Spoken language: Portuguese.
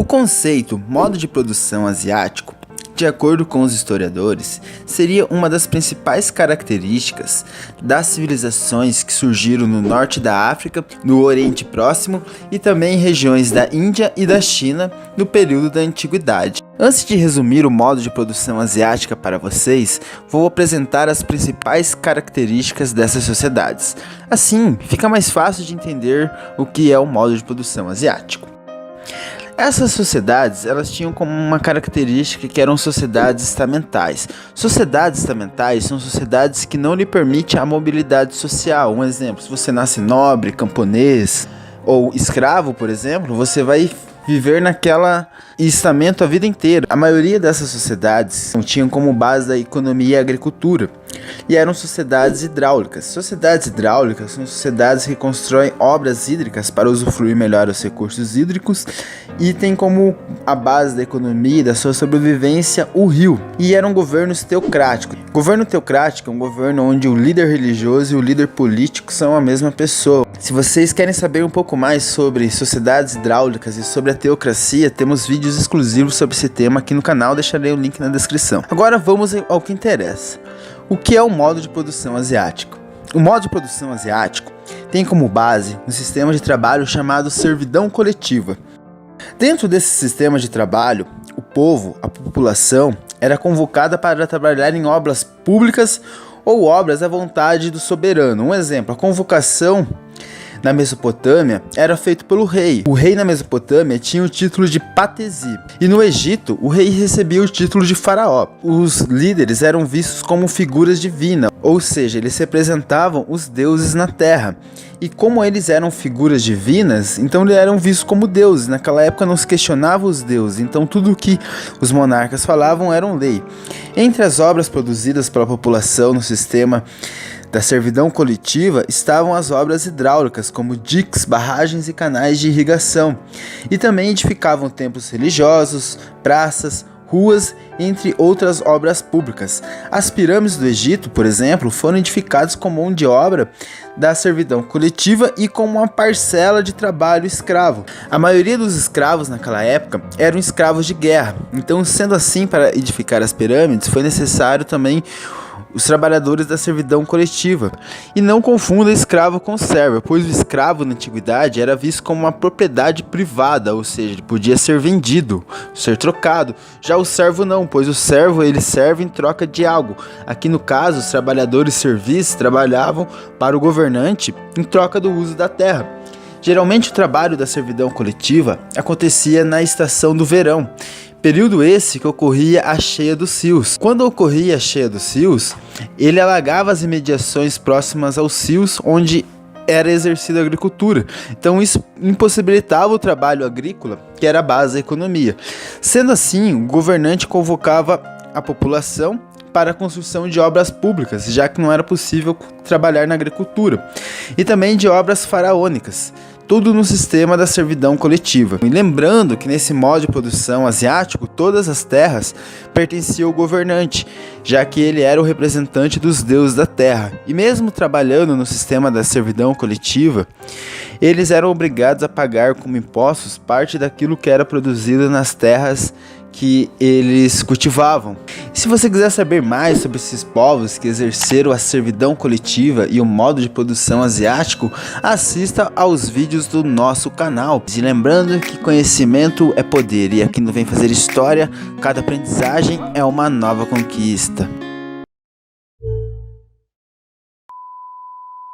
conceito modo de produção asiático, de acordo com os historiadores, seria uma das principais características das civilizações que surgiram no norte da África, no Oriente Próximo e também em regiões da Índia e da China no período da Antiguidade. Antes de resumir o modo de produção asiática para vocês, vou apresentar as principais características dessas sociedades. Assim, fica mais fácil de entender o que é o modo de produção asiático. Essas sociedades, elas tinham como uma característica que eram sociedades estamentais. Sociedades estamentais são sociedades que não lhe permitem a mobilidade social. Um exemplo, se você nasce nobre, camponês ou escravo, por exemplo, você vai viver naquela estamento a vida inteira. A maioria dessas sociedades tinham como base a economia e a agricultura, e eram sociedades hidráulicas. Sociedades hidráulicas são sociedades que constroem obras hídricas para usufruir melhor os recursos hídricos e tem como a base da economia e da sua sobrevivência o rio. E eram governos teocráticos. Governo teocrático é um governo onde o líder religioso e o líder político são a mesma pessoa. Se vocês querem saber um pouco mais sobre sociedades hidráulicas e sobre a teocracia, temos vídeos exclusivos sobre esse tema aqui no canal, deixarei o link na descrição. Agora vamos ao que interessa. O que é o modo de produção asiático? O modo de produção asiático tem como base um sistema de trabalho chamado servidão coletiva. Dentro desse sistema de trabalho, o povo, a população, era convocada para trabalhar em obras públicas ou obras à vontade do soberano. Um exemplo, a convocação na Mesopotâmia era feito pelo rei. O rei na Mesopotâmia tinha o título de Patesi, e no Egito o rei recebia o título de faraó. Os líderes eram vistos como figuras divinas, ou seja, eles representavam os deuses na terra. E como eles eram figuras divinas, então eles eram vistos como deuses. Naquela época não se questionava os deuses, então tudo o que os monarcas falavam era lei. Entre as obras produzidas pela população no sistema da servidão coletiva estavam as obras hidráulicas, como diques, barragens e canais de irrigação, e também edificavam templos religiosos, praças, ruas, entre outras obras públicas. As pirâmides do Egito, por exemplo, foram edificadas com mão de obra da servidão coletiva e com uma parcela de trabalho escravo. A maioria dos escravos naquela época eram escravos de guerra, então, sendo assim, para edificar as pirâmides foi necessário também os trabalhadores da servidão coletiva. E não confunda escravo com servo, pois o escravo na antiguidade era visto como uma propriedade privada, ou seja, ele podia ser vendido, ser trocado. Já o servo não, pois o servo ele serve em troca de algo. Aqui no caso, os trabalhadores serviços trabalhavam para o governante em troca do uso da terra. Geralmente o trabalho da servidão coletiva acontecia na estação do verão, período esse que ocorria a cheia dos rios. Quando ocorria a cheia dos rios, ele alagava as imediações próximas aos rios onde era exercida a agricultura. Então isso impossibilitava o trabalho agrícola, que era a base da economia. Sendo assim, o governante convocava a população para a construção de obras públicas, já que não era possível trabalhar na agricultura, e também de obras faraônicas, tudo no sistema da servidão coletiva. E lembrando que nesse modo de produção asiático, todas as terras pertenciam ao governante, já que ele era o representante dos deuses da terra. E mesmo trabalhando no sistema da servidão coletiva, eles eram obrigados a pagar como impostos parte daquilo que era produzido nas terras que eles cultivavam. Se você quiser saber mais sobre esses povos que exerceram a servidão coletiva e o modo de produção asiático, assista aos vídeos do nosso canal. E lembrando que conhecimento é poder, e aqui no Vem Fazer História, cada aprendizagem é uma nova conquista.